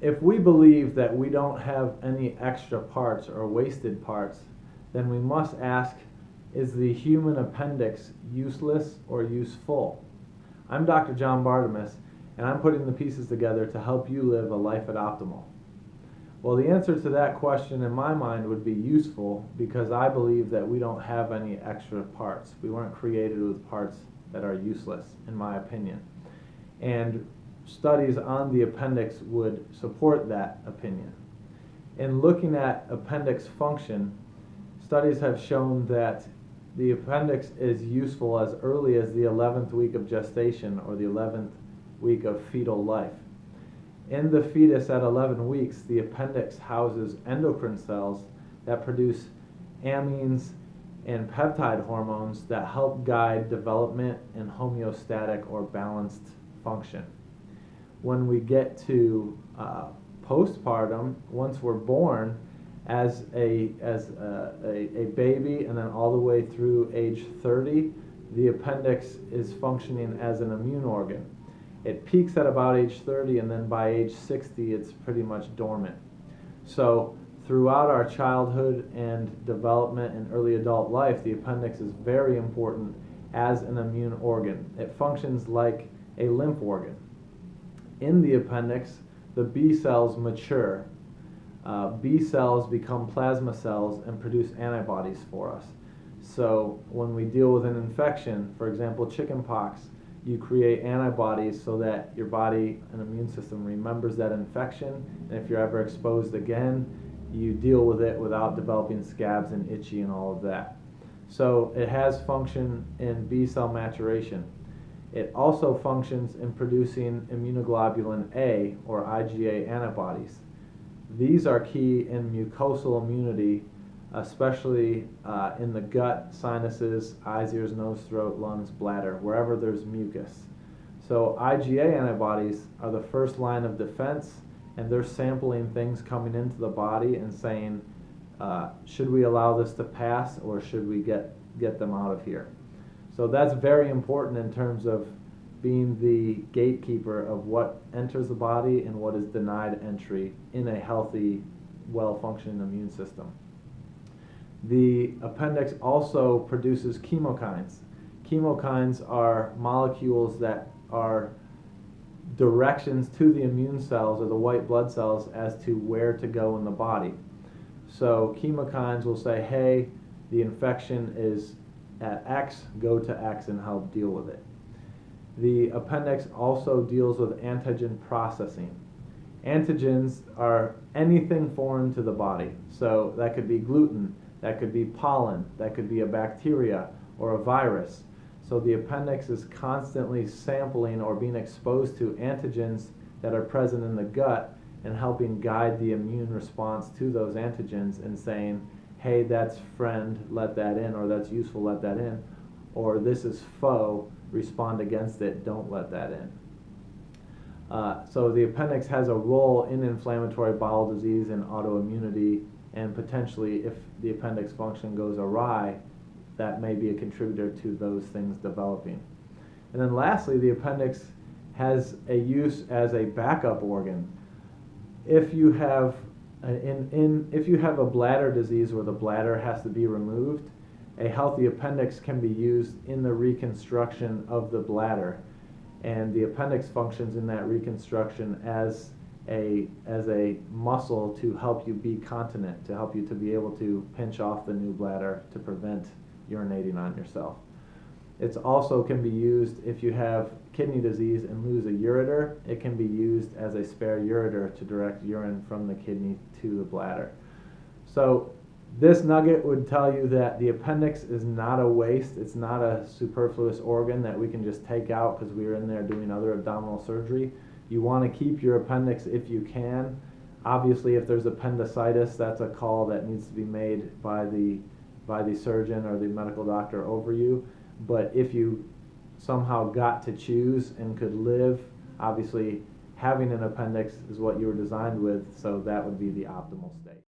if we believe that we don't have any extra parts or wasted parts, then we must ask, is the human appendix useless or useful? I'm Dr. John Bartemus, and I'm putting the pieces together to help you live a life at optimal. Well, the answer to that question in my mind would be useful, because I believe that we don't have any extra parts. We weren't created with parts that are useless, in my opinion. And studies on the appendix would support that opinion. In looking at appendix function, studies have shown that the appendix is useful as early as the 11th week of gestation or the 11th week of fetal life. In the fetus at 11 weeks, the appendix houses endocrine cells that produce amines and peptide hormones that help guide development and homeostatic or balanced function. When we get to postpartum, once we're born, as a baby and then all the way through age 30, the appendix is functioning as an immune organ. It peaks at about age 30, and then by age 60 it's pretty much dormant. So throughout our childhood and development and early adult life, the appendix is very important as an immune organ. It functions like a lymph organ. In the appendix, the B cells mature. B cells become plasma cells and produce antibodies for us. So when we deal with an infection, for example chickenpox, you create antibodies so that your body and immune system remembers that infection, and if you're ever exposed again, you deal with it without developing scabs and itchy and all of that. So it has function in B cell maturation. It also functions in producing immunoglobulin A, or IgA antibodies. These are key in mucosal immunity, especially in the gut, sinuses, eyes, ears, nose, throat, lungs, bladder, wherever there's mucus. So IgA antibodies are the first line of defense, and they're sampling things coming into the body and saying, should we allow this to pass, or should we get them out of here? So that's very important in terms of being the gatekeeper of what enters the body and what is denied entry in a healthy, well-functioning immune system. The appendix also produces chemokines. Chemokines are molecules that are directions to the immune cells or the white blood cells as to where to go in the body. So chemokines will say, hey, the infection is at X, go to X and help deal with it. The appendix also deals with antigen processing. Antigens are anything foreign to the body. So that could be gluten, that could be pollen, that could be a bacteria or a virus. So the appendix is constantly sampling or being exposed to antigens that are present in the gut and helping guide the immune response to those antigens and saying, hey, that's friend, let that in, or that's useful, let that in, or this is foe, respond against it, don't let that in. So the appendix has a role in inflammatory bowel disease and autoimmunity, and potentially if the appendix function goes awry, that may be a contributor to those things developing. And then lastly, the appendix has a use as a backup organ. If you have if you have a bladder disease where the bladder has to be removed, a healthy appendix can be used in the reconstruction of the bladder, and the appendix functions in that reconstruction as a muscle to help you be continent, to help you to be able to pinch off the new bladder to prevent urinating on yourself. It also can be used if you have kidney disease and lose a ureter. It can be used as a spare ureter to direct urine from the kidney to the bladder. So this nugget would tell you that the appendix is not a waste. It's not a superfluous organ that we can just take out because we were in there doing other abdominal surgery. You want to keep your appendix if you can. Obviously, if there's appendicitis, that's a call that needs to be made by the surgeon or the medical doctor over you. But if you somehow got to choose and could live, obviously having an appendix is what you were designed with, so that would be the optimal state.